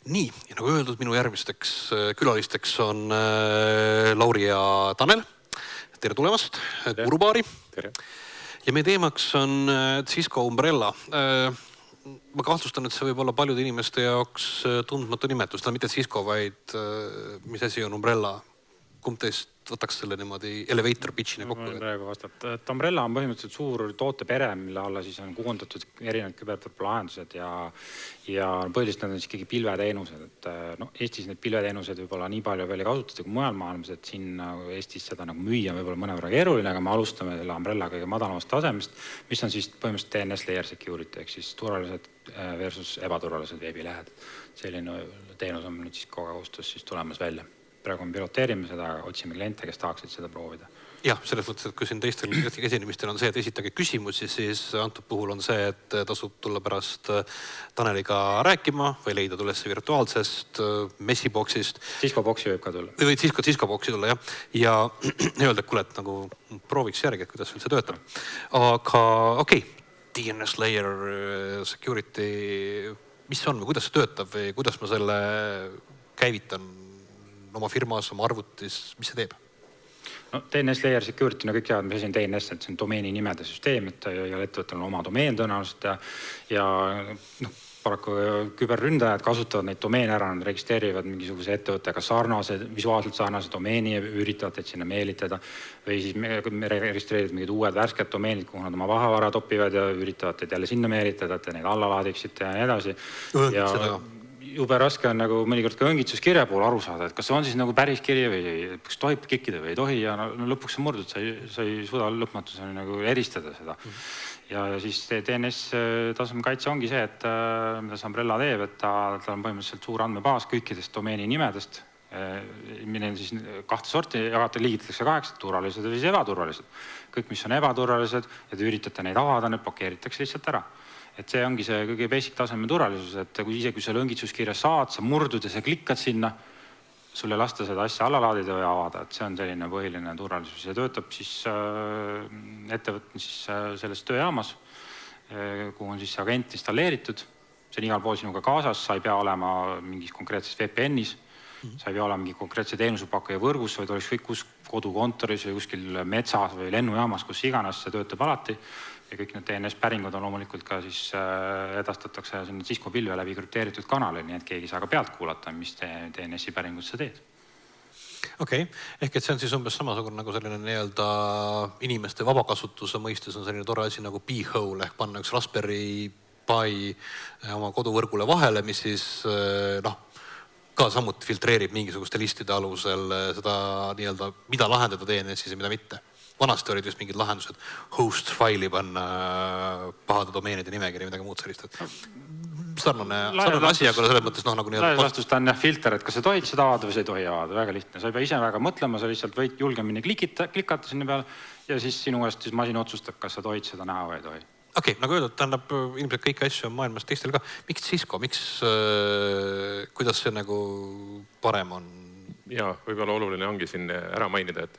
Nii, ja nagu öeldud, minu järgmisteks külalisteks on Lauri ja Tanel. Tere tulemast, Kurubaari. Tere. Ja meie teemaks on Cisco Umbrella. Ma kahtlustan, et see võib olla paljude inimeste jaoks tundmatu nimetus. Ta on mitte Cisco, vaid mis asi on Umbrella? Kumb teist võtaks selle niimoodi elevator pitch'ina kokku? Praegu vastata. Umbrella on põhimõtteliselt suur tootepere, mille alla siis on koondatud erinevad küberturvalahendused ja põhiliselt nad on siis ikkagi pilveteenused. Eestis need pilveteenused võib-olla nii palju veel ei kasutada kui mujal maailmas, et siin Eestis seda müüa võib-olla mõnevõrra keeruline, aga me alustame selle Umbrella kõige madalamast tasemest, mis on siis põhimõtteliselt DNS layer security ehk siis turvalised versus ebaturvalised veebilehed. Selline teenus on nüüd siis koostöös siis tulemas välja. Praegu me piloteerime seda, otsime kliente, kes tahaksid seda proovida. Jah, selles mõttes, et kui siin teistel esinemistel on see, et esitage küsimusi, siis antud puhul on see, et tasub tulla pärast Taneliga rääkima või leida tulles virtuaalsest messiboksist. Cisco-boksi võib ka tulla. Või Cisco-boksi tulla, jah. Ja öelda, et kuule, et nagu prooviks järgi, et kuidas üldse töötab. Aga okei, DNS layer security, mis on või kuidas see töötab või kuidas ma selle käivitan oma firmas, oma arvutis, mis see teeb? DNS layer security, kõik teavad, mis asi on DNS, et see on domeeni nimede süsteem, et igal ettevõttel on oma domeen tõenäoliselt ja paraku küberründajad kasutavad neid domeene ära, nad registreerivad mingisuguse ettevõttega visuaalselt sarnase domeeni ja üritavad teid sinna meelitada või siis registreerivad mingid uued värsked domeenid, kuhu nad oma vahavara topivad ja üritavad teid jälle sinna meelitada, et te neid alla laadiksite ja nii edasi. Jube raske on mõnikord ka õngitsuskirja pool aru saada, et kas see on siis päris kiri või kas tohib kikkida või ei tohi ja lõpuks on murdud, sa ei suuda lõpmatuseni eristada seda. Ja siis DNS tasemekaitse ongi see, et mida see Umbrella teeb, et ta on põhimõtteliselt suur andmebaas kõikidest domeeni nimedest, mille on siis kahte sorti liigitatakse 8, turvalised või siis ebaturvalised. Kõik, mis on ebaturvalised ja te üritate neid avada, need blokeeritakse lihtsalt ära. Et see ongi see kõige basic taseme turvalisus, et kui selle õngitsuskirja saad, sa murdud ja sa klikkad sinna, sul ei lasta seda asja alla laadida või avada, et see on selline põhiline turvalisus ja töötab siis ettevõtme siis selles tööjaamas, kuhu on siis see agent installeeritud, see on igal pool sinuga kaasas, sa ei pea olema mingis konkreetses VPN-is, sa ei pea olema mingi konkreetse teenusepakkuja võrgus, vaid oleks kõik kodukontoris või kuskil metsas või lennujaamas, kus iganes, see töötab alati. Ja kõik need DNS päringud on loomulikult ka siis edastatakse sinna Cisco pilve läbi krüpteeritud kanali, nii et keegi saa ka pealt kuulata, mis DNS-i päringut sa teed. Okei, ehk et see on siis umbes samasugune nagu selline nii-öelda inimeste vabakasutuse mõistes on selline tore asi nagu P-hole ehk panna üks Raspberry Pi oma koduvõrgule vahele, mis siis ka samuti filtreerib mingisuguste listide alusel seda nii-öelda, mida lahendada DNS-is ja mida mitte. Vanasti olid just mingid lahendused, host faili panna pahade domeenide nimekiri, midagi muud sellist. Sarnane asi, aga selles mõttes nagu nii-öelda... Laias laastus ta on filter, et kas sa tohid seda avada või sa ei tohi avada, väga lihtne. Sa ei pea ise väga mõtlema, sa lihtsalt võid julgemini klikata sinna peale ja siis sinu eest siis masin otsustab, kas sa tohid seda näha või ei tohi. Okei, nagu öeldud, tähendab ilmselt kõiki asju on maailmas teistel ka. Miks Cisco, kuidas see nagu parem on? Ja võib-olla oluline ongi siin ära mainida, et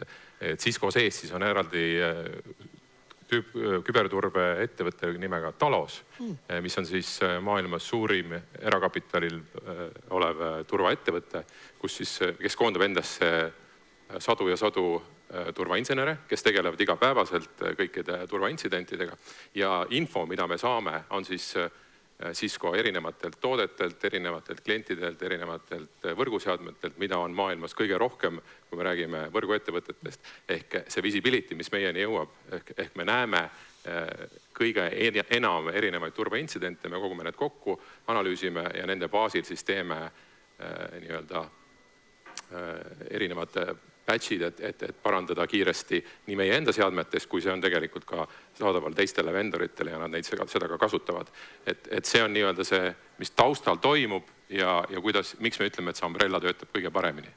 Cisco sees siis on eraldi küberturbe ettevõtte nimega Talos, mis on siis maailmas suurim erakapitalil olev turvaettevõte, kes koondab endasse sadu ja sadu turvainsenere, kes tegelevad igapäevaselt kõikide turvaintsidentidega ja info, mida me saame, on siis Cisco erinevatelt toodetelt, erinevatelt klientidelt, erinevatelt võrguseadmetelt, mida on maailmas kõige rohkem, kui me räägime võrguettevõtetest, ehk see visibility, mis meieni jõuab, ehk me näeme kõige enam erinevaid turvaintsidente, me kogume need kokku, analüüsime ja nende baasil siis teeme nii-öelda erinevate patchid, et parandada kiiresti nii meie enda seadmetes, kui see on tegelikult ka saadaval teistele vendoritele ja nad neid seda ka kasutavad. Et see on nii-öelda see, mis taustal toimub ja miks me ütleme, et see Umbrella töötab kõige paremini.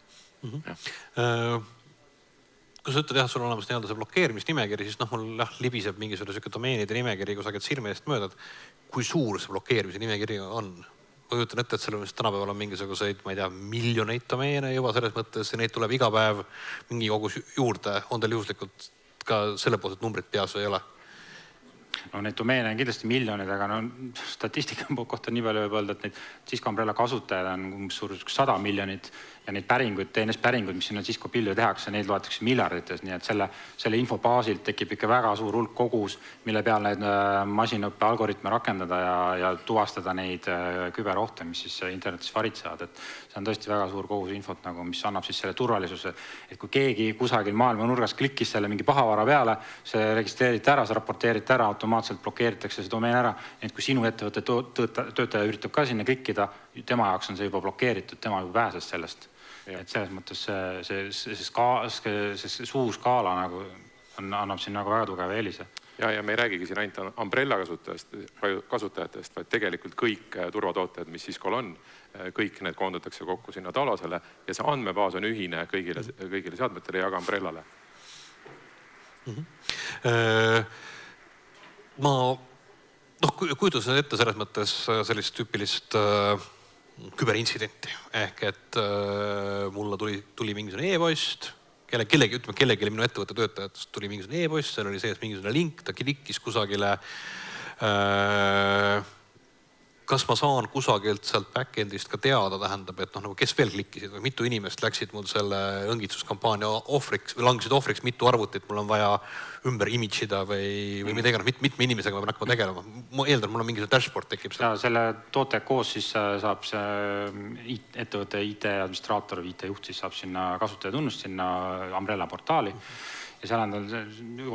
Kui sa ütled, et sul on olemas nii-öelda see blokeerimisnimekiri, siis mul libiseb mingisugune domeenide nimekiri, kui sa käid silmedest möödad, kui suur see blokeerimise nimekiri on? Ma juhtan ette, et sellel tänapäeval on mingisuguseid, ma ei tea, miljoneid domeene juba selles mõttes ja neid tuleb iga päev mingi kogus juurde. On teil juhuslikult ka selle poolsed numbrid peas või ei ole? Neid domeene on kindlasti miljonid, aga statistika kohta nii palju võib öelda, et neid Cisco Umbrella kasutajaid on suurusjärgus 100 miljonit ja neid päringuid, DNS-päringuid, mis sinna Cisco pilli tehakse, neid loetakse miljardites, nii et selle info baasilt tekib ikka väga suur hulk kogus, mille peal neid masinõppe algoritme rakendada ja tuvastada neid küberohte, mis siis internetis varitsevad. Et see on tõesti väga suur kogus infot, nagu, mis annab siis selle turvalisuse, et kui keegi kusagil maailma nurgas klikkis selle mingi pahavara peale, see registreeriti ära, see raporteeriti ära, automaatselt blokeeritakse see domeen ära, et kui sinu ettevõtte töötaja üritab ka sinna klikkida, tema jaoks on see juba blokeeritud, tema juba pääses sellest. Et selles mõttes see suur skaala nagu annab siin nagu väga tugeva eelise. Ja me ei räägigi siin ainult Umbrella kasutajatest, vaid tegelikult kõik turvatooted, mis Cisco'l on, kõik need koondatakse kokku sinna Talosele ja see andmebaas on ühine kõigile seadmetele ja ka Umbrellale. Ma kujutan ette selles mõttes sellist tüüpilist küberintsidenti ehk et mulle tuli mingisugune e-post, kellelegi minu ettevõtte töötajatest tuli mingisugune e-post, seal oli sees mingisugune link, ta klikkis kusagile. Kas ma saan kusagilt sealt backendist ka teada, tähendab, et nagu kes veel klikkisid või mitu inimest läksid mul selle õngitsuskampaania ohvriks või langesid ohvriks, mitu arvutit mul on vaja ümber image'ida või mida iganes, mitme inimesega ma pean hakkama tegelema. Ma eeldan, mul on mingisugune dashboard tekib. Ja selle toote koos siis saab see ettevõtte IT-administraator või IT-juht siis saab sinna kasutajatunnust sinna Umbrella portaali. Ja seal on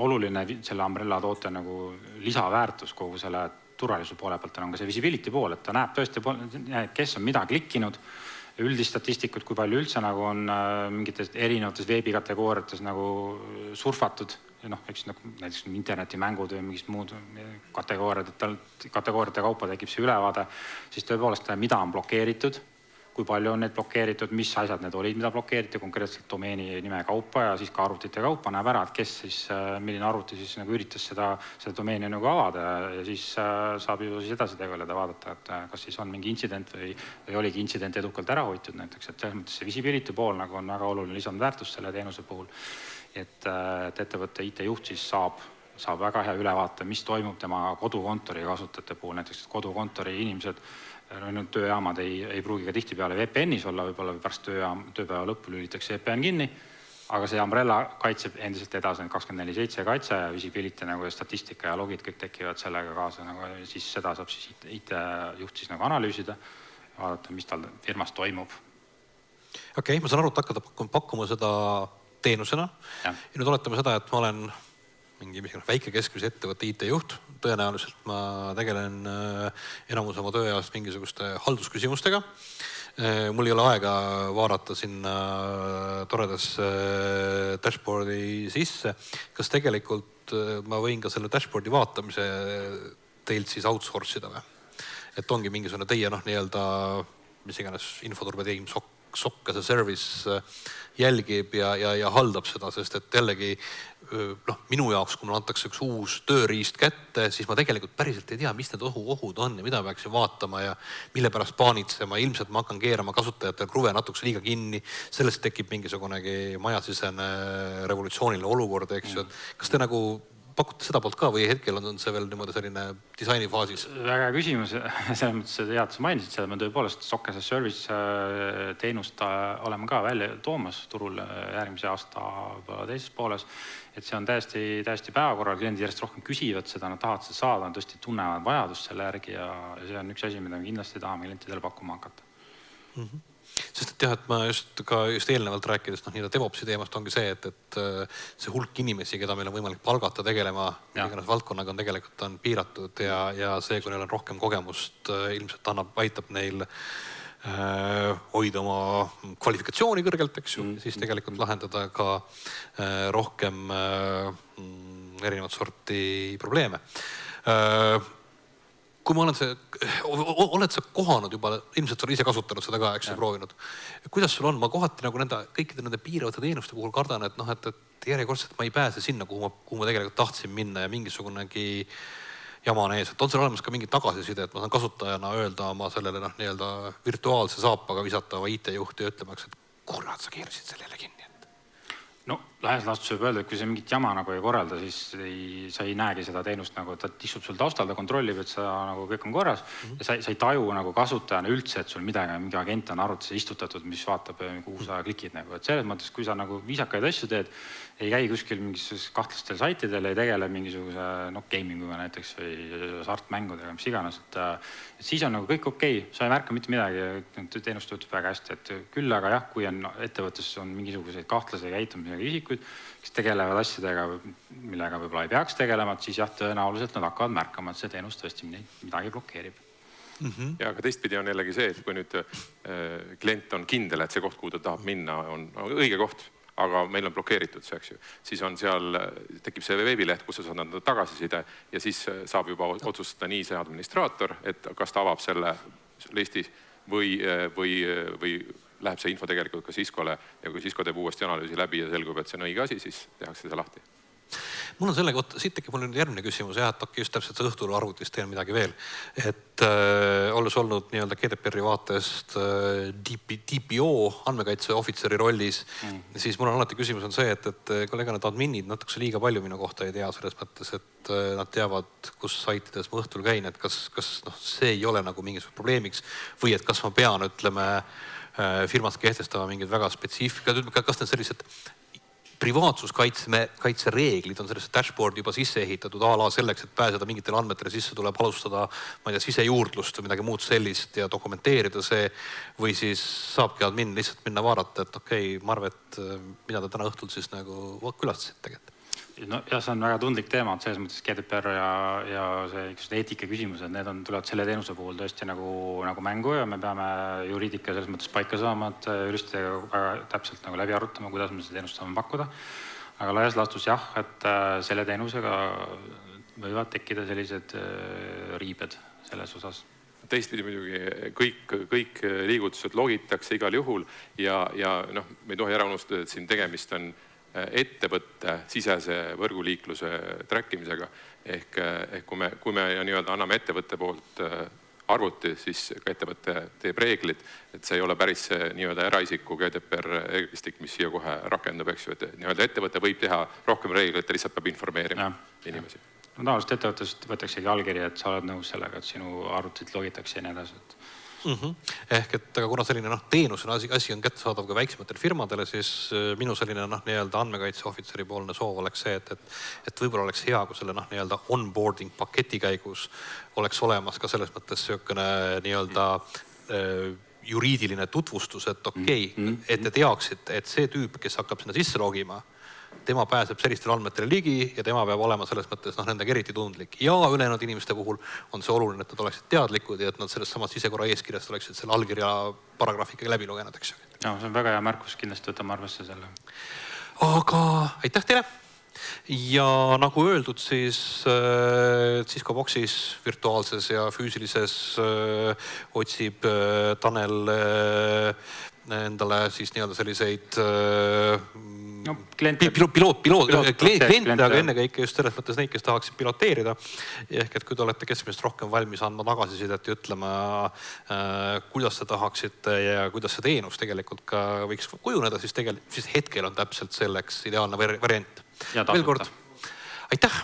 oluline selle Umbrella toote nagu lisaväärtus kogu selle turvalisuse poole pealt on ka see visibility pool, et ta näeb tõesti, kes on mida klikkinud, üldist statistikut, kui palju üldse nagu on mingites erinevates veebikategooriates nagu surfatud, näiteks internetimängud või mingid muud kategooriate kaupa tekib see ülevaade, siis tõepoolest, mida on blokeeritud, kui palju on need blokeeritud, mis asjad need olid, mida blokeeriti, konkreetselt domeeni nime kaupa ja siis ka arvutite kaupa näeb ära, et kes siis, milline arvuti siis nagu üritas seda domeeni nagu avada ja siis saab ju siis edasi tegeleda, vaadata, et kas siis on mingi intsident või oligi intsident edukalt ära hoitud näiteks, et selles mõttes see visibility pool nagu on väga oluline lisandväärtus selle teenuse puhul, et ettevõtte IT-juht siis saab väga hea ülevaate, mis toimub tema kodukontori kasutajate puhul, näiteks kodukontori inimesed tööjaamad ei pruugi ka tihti peale VPN-is olla, võib-olla pärast tööpäeva lõppu lülitakse VPN kinni, aga see Umbrella kaitseb endiselt edasi 24/7 kaitse ja visibility nagu statistika ja logid kõik tekivad sellega kaasa, nagu siis seda saab siis IT-juht siis nagu analüüsida, vaadata, mis tal firmas toimub. Okei, ma saan aru, et hakkada pakkuma seda teenusena ja nüüd oletame seda, et ma olen mingi väike keskmise ettevõtte IT-juht, tõenäoliselt ma tegelen enamus oma tööajast mingisuguste haldusküsimustega. Mul ei ole aega vaadata sinna toredasse dashboardi sisse. Kas tegelikult ma võin ka selle dashboardi vaatamise teilt siis outsource ida või? Et ongi mingisugune teie nii-öelda, mis iganes infoturbeteam, SOC as a service jälgib ja haldab seda, sest et jällegi minu jaoks, kui mulle antakse üks uus tööriist kätte, siis ma tegelikult päriselt ei tea, mis need ohud on ja mida peaksin vaatama ja mille pärast paanitsema. Ilmselt ma hakkan keerama kasutajatel kruve natuks liiga kinni, sellest tekib mingisugunegi majasisene revolutsiooniline olukord, eks ju. Kas te nagu pakute seda poolt ka või hetkel on see veel niimoodi selline disaini faasis? Väga küsimus, selles mõttes head, sa mainisid seda, me tõepoolest SOC as a service teenust oleme ka välja toomas turul järgmise aasta teises pooles, et see on täiesti päevakorral, kliendid järjest rohkem küsivad seda, nad tahavad seda saada, nad tõesti tunnevad vajadust selle järgi ja see on üks asi, mida me kindlasti tahame klientidele pakkuma hakata. Sest et jah, et ma just eelnevalt rääkides nii-öelda DevOpsi teemast ongi see, et see hulk inimesi, keda meil on võimalik palgata tegelema iganes valdkonnaga on tegelikult piiratud ja see, kui neil on rohkem kogemust, ilmselt aitab neil hoida oma kvalifikatsiooni kõrgelt, eks ju, siis tegelikult lahendada ka rohkem erinevat sorti probleeme. Kui ma oled sa kohanud juba, ilmselt sa ise kasutanud seda ka, eks sa proovinud. Kuidas sul on? Ma kohati nagu kõikide nende piiravate teenuste puhul kardan, et järjekordselt ma ei pääse sinna, kuhu ma tegelikult tahtsin minna ja mingisugunegi jama on ees. Et on seal olemas ka mingi tagasiside, et ma saan kasutajana öelda oma sellele nii-öelda virtuaalse saapaga visatava IT-juhti ja ütlemaks, et kurat, sa keerasid sellele kinni. No laias laastus võib öelda, et kui sa mingit jama nagu ei korralda, siis sa ei näegi seda teenust nagu, ta istub sul taustal, ta kontrollib, et sa nagu kõik on korras ja sa ei taju nagu kasutajana üldse, et sul midagi, mingi agent on arvutisse istutatud, mis vaatab, kuhu sa klikid nagu. Et selles mõttes, kui sa nagu viisakaid asju teed, ei käi kuskil mingisugusel kahtlastel saitidel, ei tegele mingisuguse gaminguga näiteks või sartmängudega, mis iganes, et siis on nagu kõik okei, sa ei märka mitte midagi, teenus töötab väga hästi, et küll aga jah, kui on ettevõttes on mingisuguseid kahtlase käitumisega isikuid, kes tegelevad asjadega, millega võib-olla ei peaks tegelema, siis jah, tõenäoliselt nad hakkavad märkama, et see teenus tõesti midagi blokeerib. Ja aga teistpidi on jällegi see, et kui nüüd klient on kindel, et see koht, kuhu ta tahab minna, on õige koht, aga meil on blokeeritud see, eks ju, siis on seal, tekib see veebileht, kus sa saad anda tagasiside ja siis saab juba otsustada nii see administraator, et kas ta avab selle listi või läheb see info tegelikult ka Ciscole ja kui Cisco teeb uuesti analüüsi läbi ja selgub, et see on õige asi, siis tehakse see lahti. Mul on selle kohta, siit tekib mul nüüd järgmine küsimus, jah, et okei, just täpselt see õhtul arvutis teen midagi veel. Et olles olnud nii-öelda GDPR-i vaatest DPO andmekaitse ohvitseri rollis, siis mul on alati küsimus on see, et kollega need adminid natukese liiga palju minu kohta ei tea selles mõttes, et nad teavad, kus saitides ma õhtul käin, et kas see ei ole nagu mingisugune probleemiks või et kas ma pean, ütleme, firmas kehtestama mingid väga spetsiifikad, kas need sellised privaatsuskaitse reeglid on sellesse dashboardi juba sisse ehitatud ala selleks, et pääseda mingitele andmetele sisse, tuleb alustada, ma ei tea, sisejuurdlust või midagi muud sellist ja dokumenteerida see või siis saabki admin lihtsalt minna vaadata, et okei, Marvet, mida ta täna õhtul siis nagu külastasid tegelikult? No ja see on väga tundlik teema, et selles mõttes GDPR ja see eetika küsimused, need tulevad selle teenuse puhul tõesti nagu mängu ja me peame juriidika selles mõttes paika saama, et juristidega väga täpselt nagu läbi arutama, kuidas me seda teenust saame pakkuda. Aga laias laastus jah, et selle teenusega võivad tekkida sellised riibed selles osas. Teistpidi muidugi kõik liigutused logitakse igal juhul ja me ei tohi ära unustada, et siin tegemist on ettevõtte sisese võrguliikluse trackimisega ehk kui me nii-öelda anname ettevõtte poolt arvuti, siis ka ettevõte teeb reeglid, et see ei ole päris see nii-öelda eraisiku GDPR reeglistik, mis siia kohe rakendub, eks ju, et nii-öelda ettevõte võib teha rohkem reegleid, ta lihtsalt peab informeerima inimesi. No tavaliselt ettevõttest võtaksegi allkiri, et sa oled nõus sellega, et sinu arvutit logitakse ja nii edasi. Ehk et aga kuna selline teenusena asi on kättesaadav ka väiksematele firmadele, siis minu selline nii-öelda andmekaitse ohvitseri poolne soov oleks see, et võib-olla oleks hea, kui selle nii-öelda onboarding paketi käigus oleks olemas ka selles mõttes söökene nii-öelda juriidiline tutvustus, et okei, et te teaksite, et see tüüp, kes hakkab sinna sisse logima, tema pääseb sellistele andmetele ligi ja tema peab olema selles mõttes nendega eriti tundlik. Ja ülejäänud inimeste puhul on see oluline, et nad oleksid teadlikud ja et nad sellest samast sisekorra eeskirjast oleksid selle allkirja paragraafiga läbi lugenud, eks ju. Ja, see on väga hea märkus, kindlasti võtame arvesse selle. Aga aitäh teile! Ja nagu öeldud, siis Cisco Boxis virtuaalses ja füüsilises otsib Tanel endale siis nii-öelda selliseid kliente, aga ennekõike just selles mõttes neid, kes tahaksid piloteerida. Ehk et kui te olete keskmisest rohkem valmis andma tagasisidet ja ütlema, kuidas te tahaksite ja kuidas see teenus tegelikult ka võiks kujuneda, siis hetkel on täpselt selleks ideaalne variant. Veel kord, aitäh!